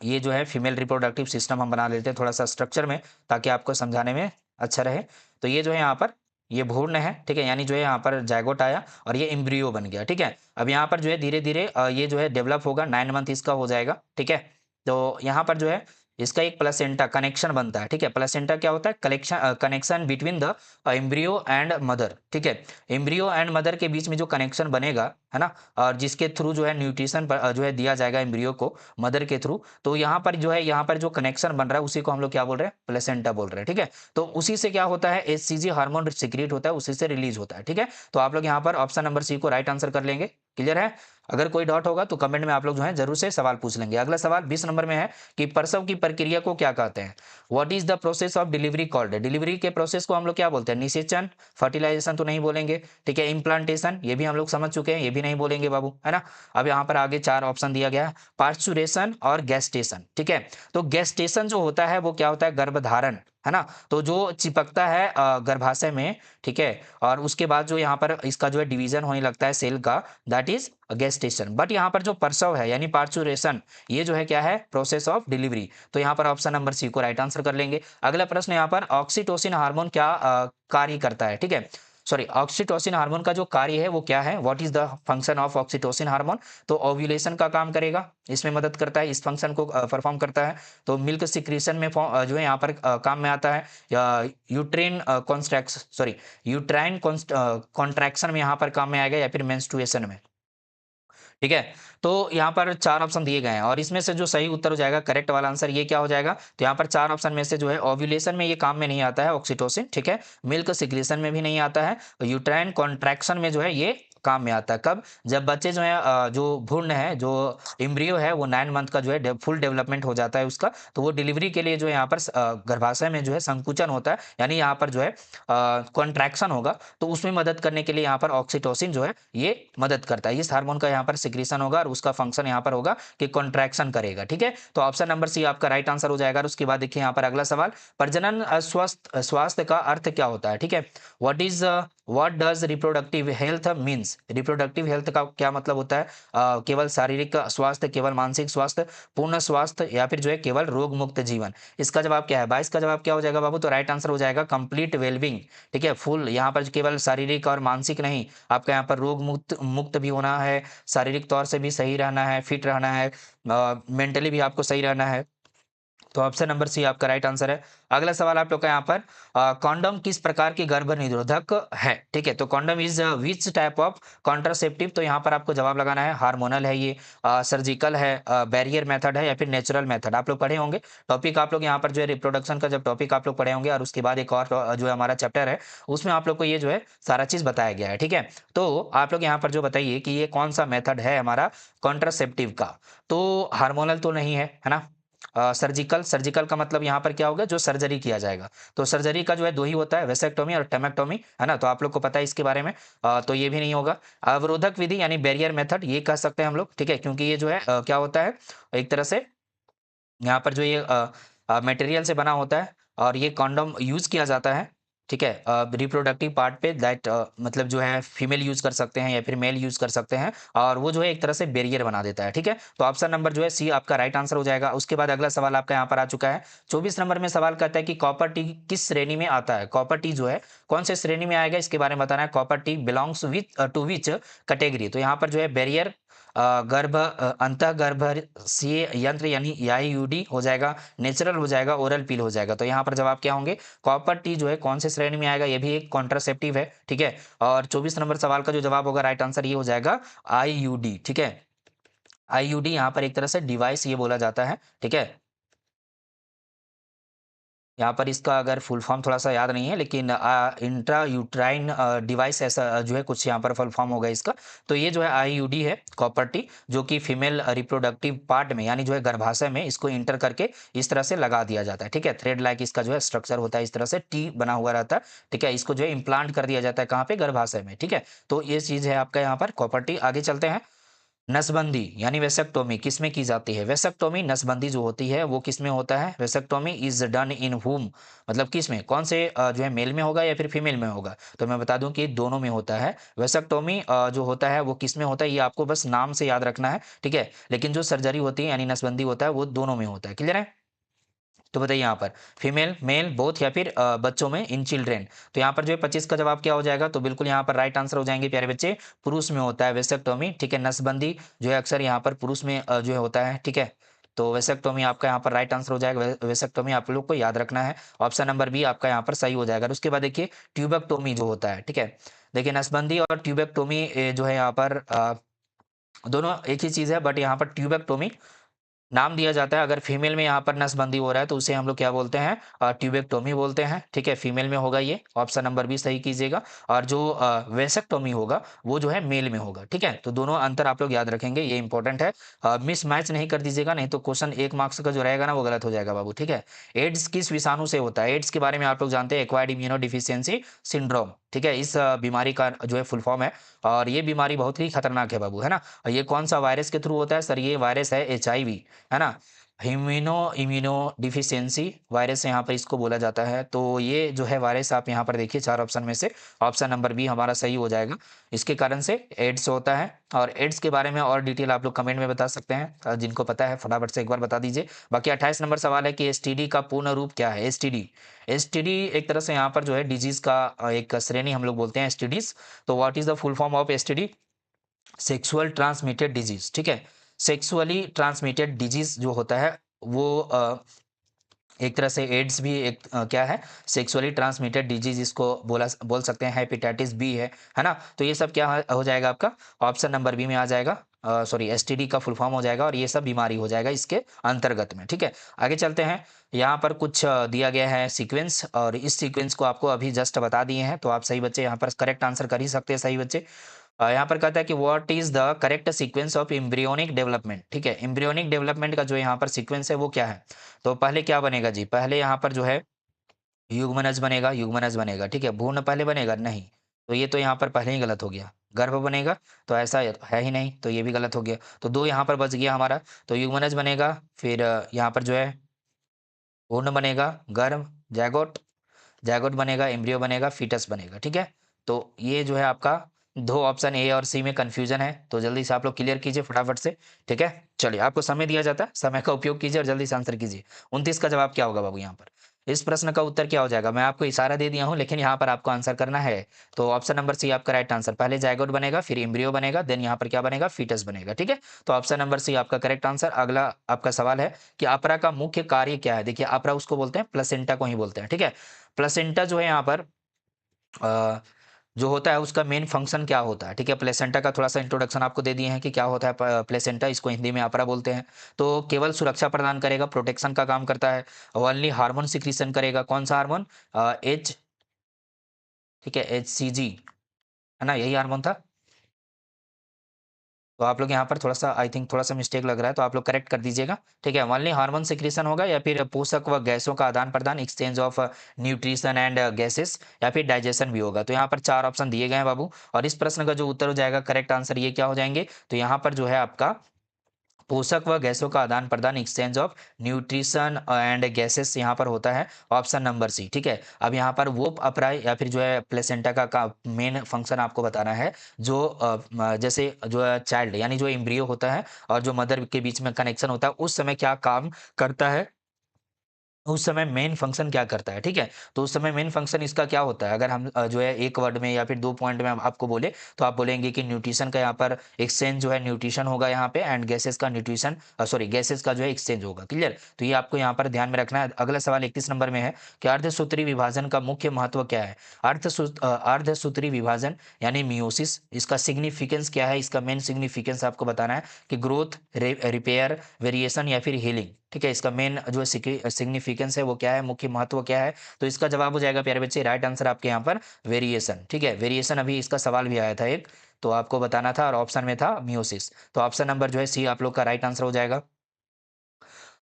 ये जो है फीमेल रिप्रोडक्टिव सिस्टम हम बना लेते हैं थोड़ा सा स्ट्रक्चर में, ताकि आपको समझाने में अच्छा रहे। तो ये जो है यहाँ पर ये भ्रूण है, ठीक है, यानी जो है यहाँ पर जायगोट आया और ये एम्ब्रियो बन गया, ठीक है। अब यहाँ पर जो है धीरे धीरे ये जो है डेवलप होगा, 9 मंथ इसका हो जाएगा, ठीक है। तो यहाँ पर जो है इसका एक प्लेसेंटा कनेक्शन बनता है, ठीक है। प्लेसेंटा क्या होता है, collection connection between the embryo and mother, ठीक है। एम्ब्रियो एंड मदर के बीच में जो कनेक्शन बनेगा, है ना, और जिसके थ्रू जो है न्यूट्रिशन जो है दिया जाएगा एम्ब्रियो को मदर के थ्रू, तो यहाँ पर जो है यहाँ पर जो कनेक्शन बन रहा है उसी को हम लोग क्या बोल रहे हैं, प्लेसेंटा बोल रहे हैं, ठीक है। तो उसी से क्या होता है, HCG हार्मोन सीक्रेट होता है, उसी से रिलीज होता है, ठीक है। तो आप लोग यहाँ पर ऑप्शन नंबर सी को राइट आंसर कर लेंगे। क्लियर है। अगर कोई डाउट होगा तो कमेंट में आप लोग जो है जरूर से सवाल पूछ लेंगे। अगला सवाल 20 नंबर में है कि प्रसव की प्रक्रिया को क्या कहते हैं, what is the process of delivery called, delivery के प्रोसेस को हम लोग क्या बोलते हैं, निषेचन, फर्टिलाइजेशन तो नहीं बोलेंगे, ठीक है। इम्प्लांटेशन ये भी हम लोग समझ चुके हैं, ये भी नहीं बोलेंगे बाबू, है ना। अब यहाँ पर आगे 4 ऑप्शन दिया गया है, पार्चुरेशन और गैस्टेशन, ठीक है। तो गैस्टेशन जो होता है वो क्या होता है, गर्भधारण, है ना। तो जो चिपकता है गर्भाशय में, ठीक है, और उसके बाद जो यहाँ पर इसका जो है डिवीजन होने लगता है सेल का, दैट इज गेस्टेशन। बट यहाँ पर जो प्रसव है यानी पार्चुरेशन, ये जो है क्या है, प्रोसेस ऑफ डिलीवरी। तो यहाँ पर ऑप्शन नंबर सी को राइट आंसर कर लेंगे। अगला प्रश्न यहाँ पर ऑक्सीटोसिन हार्मोन क्या कार्य करता है, ठीक है। सॉरी, ऑक्सीटोसिन हार्मोन का जो कार्य है वो क्या है, what is the function of oxytocin hormone, तो ओव्यूलेशन का काम करेगा, इसमें मदद करता है, इस फंक्शन को परफॉर्म करता है। तो मिल्क सिक्रीशन में जो है यहाँ पर काम में आता है, या यूट्रेन कॉन्स्ट्रैक्स सॉरी यूट्राइन कॉन्ट्रैक्शन में यहाँ पर काम में आएगा, या फिर मेंस्ट्रुएशन में, ठीक है। तो यहाँ पर 4 ऑप्शन दिए गए हैं और इसमें से जो सही उत्तर हो जाएगा, करेक्ट वाला आंसर ये क्या हो जाएगा, तो यहाँ पर 4 ऑप्शन में से जो है ओव्यूलेशन में ये काम में नहीं आता है ऑक्सीटोसिन, ठीक है। मिल्क सिक्रीशन में भी नहीं आता है, यूट्राइन कॉन्ट्रैक्शन में जो है ये काम में आता है। कब? जब बच्चे जो है जो भ्रूण है, जो एम्ब्रियो है, वो 9 मंथ का जो है फुल डेवलपमेंट हो जाता है उसका, तो वो डिलीवरी के लिए जो है यहाँ पर गर्भाशय में जो है संकुचन होता है, यानी यहाँ पर जो है कॉन्ट्रैक्शन होगा, तो उसमें मदद करने के लिए यहाँ पर ऑक्सीटोसिन जो है ये मदद करता है। इस हार्मोन का यहाँ पर सिक्रीशन होगा और उसका फंक्शन यहाँ पर होगा कि कॉन्ट्रैक्शन करेगा। ठीक है, तो ऑप्शन नंबर सी आपका राइट आंसर हो जाएगा। और उसके बाद देखिए यहाँ पर अगला सवाल, प्रजनन स्वास्थ्य का अर्थ क्या होता है? ठीक है, what does reproductive health means? Reproductive health का क्या मतलब होता है? केवल शारीरिक स्वास्थ्य, केवल मानसिक स्वास्थ्य, पूर्ण स्वास्थ्य, या फिर जो है केवल रोग मुक्त जीवन? इसका जवाब क्या है? 22 का जवाब क्या हो जाएगा बाबू? तो राइट आंसर हो जाएगा कंप्लीट वेलबींग। ठीक है, फुल, यहाँ पर केवल शारीरिक और मानसिक नहीं, आपका यहाँ पर रोग मुक्त मुक्त भी होना है, शारीरिक तौर से भी सही रहना है, फिट रहना है, मेंटली भी आपको सही रहना है। तो ऑप्शन नंबर सी आपका राइट आंसर है। अगला सवाल आप लोग का यहाँ पर, कॉन्डम किस प्रकार की गर्भ निरोधक है? ठीक है, तो condom is which type of contraceptive? तो यहाँ पर आपको जवाब लगाना है, हार्मोनल है ये, सर्जिकल है, बैरियर मेथड है, या फिर नेचुरल मेथड? आप लोग पढ़े होंगे टॉपिक, आप लोग यहाँ पर जो है रिप्रोडक्शन का जब टॉपिक आप लोग पढ़े होंगे, और उसके बाद एक और जो है हमारा चैप्टर है, उसमें आप लोग को ये जो है सारा चीज बताया गया है। ठीक है, तो आप लोग यहाँ पर जो बताइए कि ये कौन सा मेथड है हमारा कॉन्ट्रासेप्टिव का? तो हार्मोनल तो नहीं है ना? सर्जिकल, सर्जिकल का मतलब यहाँ पर क्या होगा? जो सर्जरी किया जाएगा। तो सर्जरी का जो है दो ही होता है, वेसेक्टोमी और टेमेक्टोमी, है ना? तो आप लोग को पता है इसके बारे में। तो ये भी नहीं होगा। अवरोधक विधि यानी बैरियर मेथड, ये कह सकते हैं हम लोग। ठीक है, क्योंकि ये जो है क्या होता है, एक तरह से यहाँ पर जो ये मटेरियल से बना होता है, और ये कॉन्डोम यूज़ किया जाता है। ठीक है, रिप्रोडक्टिव पार्ट पे दैट मतलब जो है फीमेल यूज़ कर सकते हैं या फिर मेल यूज़ कर सकते हैं, और वो जो है एक तरह से बैरियर बना देता है। ठीक है, तो ऑप्शन नंबर जो है सी आपका राइट आंसर हो जाएगा। उसके बाद अगला सवाल आपका यहाँ पर आ चुका है। 24 नंबर में सवाल कहता है कि कॉपर टी किस श्रेणी में आता है? कॉपर टी जो है कौन से श्रेणी में आएगा, इसके बारे में बताना है। Copper T belongs with to which category? तो यहाँ पर जो है बैरियर, अंतः गर्भसीय यंत्र यानी आईयूडी हो जाएगा, नेचुरल हो जाएगा, ओरल पील हो जाएगा। तो यहाँ पर जवाब क्या होंगे? कॉपर टी जो है कौन से श्रेणी में आएगा? ये भी एक कॉन्ट्रासेप्टिव है। ठीक है, और 24 नंबर सवाल का जो जवाब होगा राइट आंसर ये हो जाएगा आईयूडी। ठीक है, आईयूडी यहाँ पर एक तरह से डिवाइस ये बोला जाता है। ठीक है, यहाँ पर इसका अगर फुल फॉर्म थोड़ा-सा याद नहीं है, लेकिन इंट्रा यूट्राइन डिवाइस ऐसा जो है कुछ यहाँ पर फुल फॉर्म होगा इसका। तो ये जो है आईयूडी है, कॉपर टी, जो कि फीमेल रिप्रोडक्टिव पार्ट में, यानी जो है गर्भाशय में इसको इंटर करके इस तरह से लगा दिया जाता है। ठीक है, थ्रेड लाइक इसका जो है स्ट्रक्चर होता है, इस तरह से टी बना हुआ रहता है। ठीक है, इसको जो है इम्प्लांट कर दिया जाता है, कहाँ पे? गर्भाशय में। ठीक है, तो ये चीज़ है आपका यहाँ पर कॉपर टी। आगे चलते हैं। नसबंदी यानी वेसेक्टोमी किसमें की जाती है? वेसेक्टोमी, नसबंदी जो होती है वो किसमें होता है? वेसेक्टोमी इज डन इन हुम, मतलब किसमें, कौन से जो है मेल में होगा या फिर फीमेल में होगा? तो मैं बता दूं कि दोनों में होता है। वेसेक्टोमी जो होता है वो किसमें होता है, ये आपको बस नाम से याद रखना है। ठीक है, लेकिन जो सर्जरी होती है यानी नसबंदी होता है वो दोनों में होता है। क्लियर है? तो बताइए यहाँ पर फीमेल, मेल, बोथ, या फिर बच्चों में, इन चिल्ड्रेन? तो यहाँ पर जो है 25 का जवाब क्या हो जाएगा? तो बिल्कुल यहाँ पर राइट आंसर हो जाएंगे प्यारे बच्चे, पुरुष में होता है वेसेक्टोमी। ठीक है, नसबंदी जो है अक्सर यहाँ पर पुरुष में जो है होता है। ठीक है, तो वेसेक्टोमी आपका यहाँ पर राइट आंसर हो जाएगा। वेसेक्टोमी आप लोग को याद रखना है। ऑप्शन नंबर बी आपका यहाँ पर सही हो जाएगा। और उसके बाद देखिए ट्यूबेक्टोमी जो होता है। ठीक है, देखिए नसबंदी और ट्यूबेक्टोमी जो है यहाँ पर दोनों एक ही चीज़ है, बट यहाँ पर ट्यूबेक्टोमी नाम दिया जाता है। अगर फीमेल में यहाँ पर नसबंदी हो रहा है तो उसे हम लोग क्या बोलते हैं? ट्यूबेक्टोमी बोलते हैं। ठीक है, फीमेल में होगा ये, ऑप्शन नंबर भी सही कीजिएगा। और जो वेसेक्टोमी होगा वो जो है मेल में होगा। ठीक है, तो दोनों अंतर आप लोग याद रखेंगे, ये इंपॉर्टेंट है। मिस मैच नहीं कर दीजिएगा, नहीं तो क्वेश्चन 1 मार्क्स का जो रहेगा ना वो गलत हो जाएगा बाबू। ठीक है, एड्स किस विषाणु से होता है? एड्स के बारे में आप लोग जानते हैं, एक्वायर्ड इम्यूनो डिफिशियंसी सिंड्रोम। ठीक है, इस बीमारी का जो है फुल फॉर्म है, और ये बीमारी बहुत ही खतरनाक है बाबू, है ना? और ये कौन सा वायरस के थ्रू होता है सर? ये वायरस है एचआईवी, है ना? ह्यूमिनो इम्यूनो डिफिशियंसी वायरस यहाँ पर इसको बोला जाता है। तो ये जो है वायरस आप यहाँ पर देखिए 4 ऑप्शन में से ऑप्शन नंबर बी हमारा सही हो जाएगा। इसके कारण से एड्स होता है। और एड्स के बारे में और डिटेल आप लोग कमेंट में बता सकते हैं, जिनको पता है फटाफट से एक बार बता दीजिए। बाकी 28 नंबर सवाल है कि एसटीडी का पूर्ण रूप क्या है? एसटीडी, एसटीडी एक तरह से यहाँ पर जो है डिजीज का एक श्रेणी हम लोग बोलते हैं एसटीडीज। तो what is the full form of STD? Sexual transmitted disease. ठीक है, सेक्सुअली ट्रांसमिटेड डिजीज जो होता है वो एक तरह से एड्स भी एक क्या है? सेक्सुअली ट्रांसमिटेड डिजीज इसको बोल सकते हैं। हेपेटाइटिस बी है ना? तो ये सब क्या हो जाएगा आपका? ऑप्शन नंबर बी में आ जाएगा। सॉरी, एसटीडी का फुल फॉर्म हो जाएगा, और ये सब बीमारी हो जाएगा इसके अंतर्गत में। ठीक है, आगे चलते हैं। यहाँ पर कुछ दिया गया है सीक्वेंस, और इस सीक्वेंस को आपको अभी जस्ट बता दिए हैं, तो आप सही बच्चे यहाँ पर करेक्ट आंसर कर ही सकते हैं, सही बच्चे। यहाँ पर कहता है कि what is the correct sequence of embryonic development. ठीक है, एम्ब्रियोनिक डेवलपमेंट का जो यहाँ पर सीक्वेंस है वो क्या है। तो पहले क्या बनेगा जी, पहले यहाँ पर जो है युग्मनज बनेगा, युग्मनज बनेगा। ठीक है, भ्रूण पहले बनेगा नहीं, तो ये तो यहाँ पर पहले ही गलत हो गया। गर्भ बनेगा, तो ऐसा है ही नहीं, तो ये भी गलत हो गया। तो दो यहाँ पर बच गया हमारा। तो युग्मनज बनेगा, फिर यहाँ पर जो है भ्रूण बनेगा, गर्भ, जैगोट, जैगोट बनेगा, एम्ब्रियो बनेगा, फीटस बनेगा। ठीक है, तो ये जो है आपका दो ऑप्शन ए और सी में कंफ्यूजन है, तो जल्दी से आप लोग क्लियर कीजिए फटाफट से। ठीक है, चलिए आपको समय दिया जाता है, समय का उपयोग कीजिए और जल्दी से आंसर कीजिए। 29 का जवाब क्या होगा बाबू यहाँ पर। इस प्रश्न का उत्तर क्या हो जाएगा, मैं आपको इशारा दे दिया हूँ लेकिन यहाँ पर आपको आंसर करना है। तो ऑप्शन नंबर सी आपका राइट आंसर, पहले जायगोट बनेगा, फिर एम्ब्रियो बनेगा, देन यहाँ पर क्या बनेगा, फीटस बनेगा। ठीक है, तो ऑप्शन नंबर सी आपका करेक्ट आंसर। अगला आपका सवाल है कि अपरा का मुख्य कार्य क्या है। देखिए अपरा उसको बोलते हैं, प्लेसेंटा को ही बोलते हैं। ठीक है, प्लेसेंटा जो है यहाँ पर अ, जो होता है उसका मेन फंक्शन क्या होता है। ठीक है, प्लेसेंटा का थोड़ा सा इंट्रोडक्शन आपको दे दिए हैं कि क्या होता है प्लेसेंटा, इसको हिंदी में अपरा बोलते हैं। तो केवल सुरक्षा प्रदान करेगा, प्रोटेक्शन का काम करता है। ओनली हार्मोन सिक्रीशन करेगा, कौन सा हार्मोन, एच, ठीक है, HCG, है ना, यही हार्मोन था। तो आप लोग यहाँ पर थोड़ा सा आई थिंक थोड़ा सा मिस्टेक लग रहा है, तो आप लोग करेक्ट कर दीजिएगा। ठीक है, ओनली हार्मोन सिक्रीशन होगा, या फिर पोषक व गैसों का आदान प्रदान, exchange of nutrition and gases, या फिर डाइजेशन भी होगा। तो यहाँ पर चार ऑप्शन दिए गए हैं बाबू, और इस प्रश्न का जो उत्तर हो जाएगा करेक्ट आंसर ये क्या हो जाएंगे, तो यहाँ पर जो है आपका पोषक व गैसों का आदान प्रदान, exchange of nutrition and gases यहाँ पर होता है, ऑप्शन नंबर सी। ठीक है, अब यहाँ पर वो अपराय या फिर जो है प्लेसेंटा का मेन फंक्शन आपको बताना है। जो जैसे जो है चाइल्ड यानी जो एम्ब्रियो होता है और जो मदर के बीच में कनेक्शन होता है, उस समय क्या काम करता है, उस समय मेन फंक्शन क्या करता है। ठीक है, तो उस समय मेन फंक्शन इसका क्या होता है, अगर हम जो है एक वर्ड में या फिर 2 पॉइंट में हम आपको बोले, तो आप बोलेंगे कि न्यूट्रिशन का यहाँ पर एक्सचेंज जो है न्यूट्रिशन होगा यहाँ पे, एंड गैसेस का न्यूट्रिशन, सॉरी गैसेस का जो है एक्सचेंज होगा। क्लियर, तो ये आपको यहाँ पर ध्यान में रखना है। अगला सवाल 31 नंबर में है कि अर्धसूत्री विभाजन का मुख्य महत्व क्या है। अर्धसूत्री विभाजन यानी मियोसिस, इसका सिग्निफिकेंस क्या है, इसका मेन सिग्निफिकेंस आपको बताना है कि ग्रोथ, रिपेयर, वेरिएशन या फिर हीलिंग। ठीक है, इसका मेन जो सिग्निफिकेंस है वो क्या है, मुख्य महत्व क्या है। तो इसका जवाब हो जाएगा प्यारे बच्चे, राइट आंसर आपके यहाँ पर वेरिएशन। ठीक है, वेरिएशन अभी इसका सवाल भी आया था एक, तो आपको बताना था, और ऑप्शन में था मियोसिस। तो ऑप्शन नंबर जो है सी आप लोग का राइट आंसर हो जाएगा।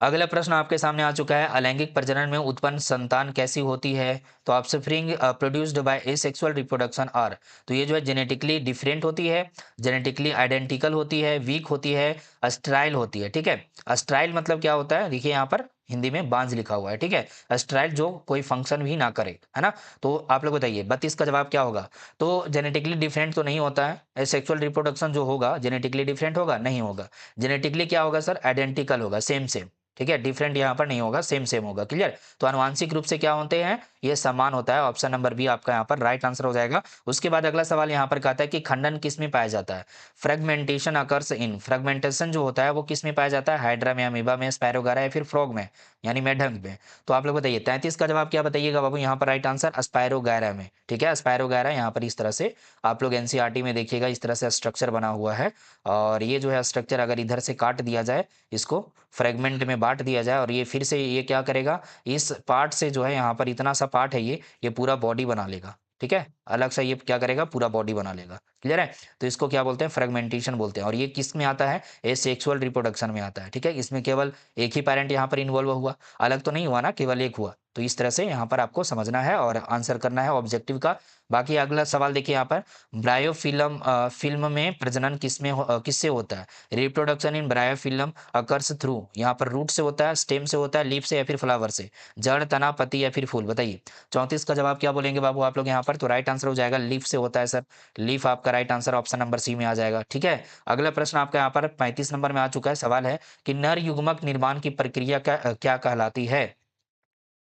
अगला प्रश्न आपके सामने आ चुका है, अलैंगिक प्रजनन में उत्पन्न संतान कैसी होती है। तो आप offspring produced by asexual reproduction are, तो ये जो है जेनेटिकली डिफरेंट होती है, जेनेटिकली आइडेंटिकल होती है, वीक होती है, अस्ट्राइल होती है। ठीक है, अस्ट्राइल मतलब क्या होता है, देखिए यहाँ पर हिंदी में बांझ लिखा हुआ है। ठीक है, अस्ट्राइल जो कोई फंक्शन भी ना करे, है ना। तो आप लोग बताइए 32 का जवाब क्या होगा। तो जेनेटिकली डिफरेंट तो नहीं होता है, सेक्सुअल रिप्रोडक्शन जो होगा जेनेटिकली डिफरेंट होगा, नहीं होगा। जेनेटिकली क्या होगा सर, आइडेंटिकल होगा, सेम सेम। ठीक है, डिफरेंट यहाँ पर नहीं होगा, सेम सेम होगा। क्लियर, तो आनुवांशिक रूप से क्या होते हैं, ये समान होता है। ऑप्शन नंबर बी आपका यहाँ पर राइट आंसर हो जाएगा। उसके बाद अगला सवाल यहाँ पर कहता है कि खंडन किस में पाया जाता है। फ्रेगमेंटेशन अकर्स इन, फ्रेगमेंटेशन जो होता है वो किस में पाया जाता है, हाइड्रा में, अमीबा में, स्पैरोगारा या फिर फ्रॉग में, यानी मेढक में। तो आप लोग बताइए 33 का जवाब क्या बताइएगा बाबू यहाँ पर राइट आंसर, स्पायरोगायरा में। ठीक है, स्पायरोगायरा यहाँ पर इस तरह से आप लोग एनसीईआरटी में देखिएगा, इस तरह से स्ट्रक्चर बना हुआ है। और ये जो है स्ट्रक्चर अगर इधर से काट दिया जाए, इसको फ्रेगमेंट में बांट दिया जाए, और ये फिर से ये क्या करेगा, इस पार्ट से जो है यहाँ पर इतना सा पार्ट है, ये पूरा बॉडी बना लेगा। ठीक है, अलग सा ये क्या करेगा, पूरा बॉडी बना लेगा। क्लियर है, तो इसको क्या बोलते हैं, फ्रेगमेंटेशन बोलते हैं। और ये किस में आता है, ये सेक्सुअल रिप्रोडक्शन में आता है। ठीक है, इसमें केवल एक ही पेरेंट यहाँ पर इन्वॉल्व हुआ, अलग तो नहीं हुआ ना, केवल एक हुआ। तो इस तरह से यहाँ पर आपको समझना है और आंसर करना है ऑब्जेक्टिव का। बाकी अगला सवाल देखिए यहाँ पर, ब्रायोफिल्म फिल्म में प्रजनन किससे होता है। Reproduction in bryophyllum occurs through, यहाँ पर रूट से होता है, स्टेम से होता है, लीफ से या फिर फ्लावर से, जड़, तना, पत्ती या फिर फूल। बताइए 34 का जवाब क्या बोलेंगे बाबू आप लोग यहाँ पर। तो राइट आंसर हो जाएगा लीफ से होता है सर, लीफ आपका right answer option number C में आ जाएगा। ठीक है, अगला प्रश्न आपका यहाँ पर 35 नंबर में आ चुका है। सवाल है कि नर युग्मक निर्माण की प्रक्रिया क्या कहलाती है।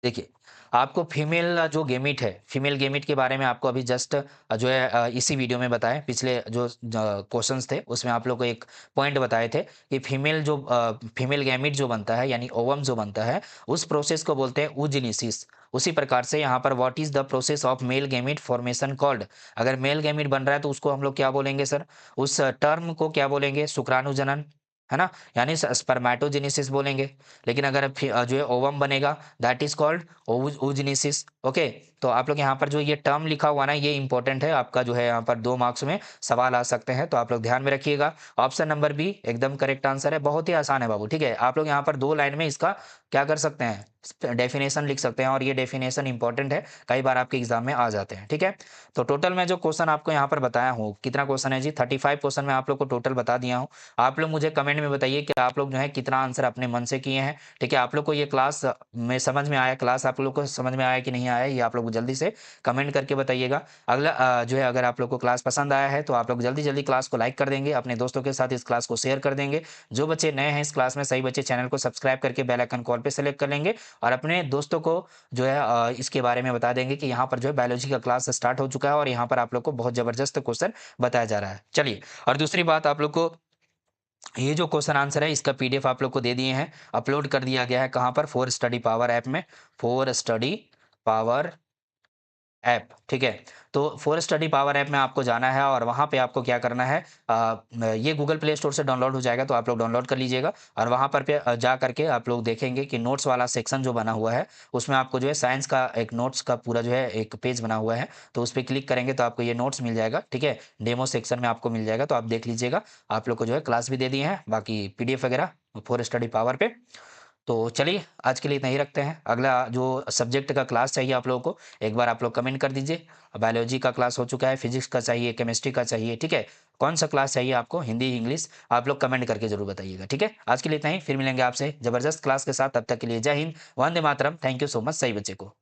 देखिए आपको फीमेल जो गेमिट है, फीमेल गेमिट के बारे में आपको अभी जस्ट जो है इसी वीडियो में बताएं, पिछले जो क्वेश्चंस थे उसमें आप लोग को एक पॉइंट बताए थे कि फीमेल गैमिट जो बनता है यानी ओवम जो बनता है, उस प्रोसेस को बोलते हैं oogenesis। उसी प्रकार से यहाँ पर what is the process of male gamete formation called, अगर मेल गैमिट बन रहा है तो उसको हम लोग क्या बोलेंगे सर, उस टर्म को क्या बोलेंगे, शुक्राणुजनन, है ना, यानी स्पर्मेटोजेनेसिस बोलेंगे। लेकिन अगर जो है ओवम बनेगा that is called oogenesis। Okay, तो आप लोग यहाँ पर जो ये टर्म लिखा हुआ ना ये इंपॉर्टेंट है, आपका जो है यहाँ पर 2 मार्क्स में सवाल आ सकते हैं, तो आप लोग ध्यान में रखिएगा। ऑप्शन नंबर बी एकदम करेक्ट आंसर है, बहुत ही आसान है बाबू, ठीक है। आप लोग यहाँ पर 2 लाइन में इसका क्या कर सकते हैं, डेफिनेशन लिख सकते हैं, और ये डेफिनेशन इंपॉर्टेंट है, कई बार आपके एग्जाम में आ जाते हैं, ठीक है। तो टोटल मैं जो क्वेश्चन आपको यहाँ पर बताया हूँ, कितना क्वेश्चन है जी, 35 क्वेश्चन मैं आप लोग को टोटल बता दिया हूँ। आप लोग मुझे कमेंट में बताइए कि आप लोग जो है कितना आंसर अपने मन से किए हैं, ठीक है। आप लोग को ये क्लास में समझ में आया, क्लास आप लोग को समझ में आया कि नहीं आया, ये आप लोग जल्दी से कमेंट करके बताइएगा। अगला जो है अगर आप लोग को क्लास पसंद आया है तो आप लोग जल्दी जल्दी क्लास को लाइक कर देंगे, अपने दोस्तों के साथ इस क्लास को शेयर कर देंगे। जो बच्चे नए हैं इस क्लास में, सही बच्चे चैनल को सब्सक्राइब करके बेल आइकन कॉल पे सेलेक्ट कर लेंगे, और अपने दोस्तों को जो है इसके बारे में बता देंगे कि यहाँ पर जो है बायोलॉजी का क्लास स्टार्ट हो चुका है, और यहाँ पर आप लोग को बहुत जबरदस्त क्वेश्चन बताया जा रहा है। चलिए, और दूसरी बात, आप लोग को ये जो क्वेश्चन आंसर है इसका पीडीएफ आप लोग को दे दिए हैं, अपलोड कर दिया गया है कहाँ पर, फोर स्टडी पावर ऐप में, फोर स्टडी पावर ऐप, ठीक है। तो फोर स्टडी पावर ऐप में आपको जाना है, और वहाँ पे आपको क्या करना है, ये गूगल प्ले स्टोर से डाउनलोड हो जाएगा, तो आप लोग डाउनलोड कर लीजिएगा। और वहाँ पर जा करके आप लोग देखेंगे कि नोट्स वाला सेक्शन जो बना हुआ है, उसमें आपको जो है साइंस का एक नोट्स का पूरा जो है एक पेज बना हुआ है, तो उस पर क्लिक करेंगे तो आपको ये नोट्स मिल जाएगा, ठीक है। डेमो सेक्शन में आपको मिल जाएगा, तो आप देख लीजिएगा। आप लोग को जो है क्लास भी दे दिए हैं, बाकी पीडीएफ वगैरह फोर स्टडी पावर पे। तो चलिए, आज के लिए इतना ही रखते हैं। अगला जो सब्जेक्ट का क्लास चाहिए आप लोगों को, एक बार आप लोग कमेंट कर दीजिए। बायोलॉजी का क्लास हो चुका है, फिजिक्स का चाहिए, केमिस्ट्री का चाहिए, ठीक है। कौन सा क्लास चाहिए आपको, हिंदी इंग्लिश, आप लोग कमेंट करके जरूर बताइएगा, ठीक है। आज के लिए इतना ही, फिर मिलेंगे आपसे जबरदस्त क्लास के साथ, तब तक के लिए जय Hind, Vande Mataram, thank you so much सही बच्चे को।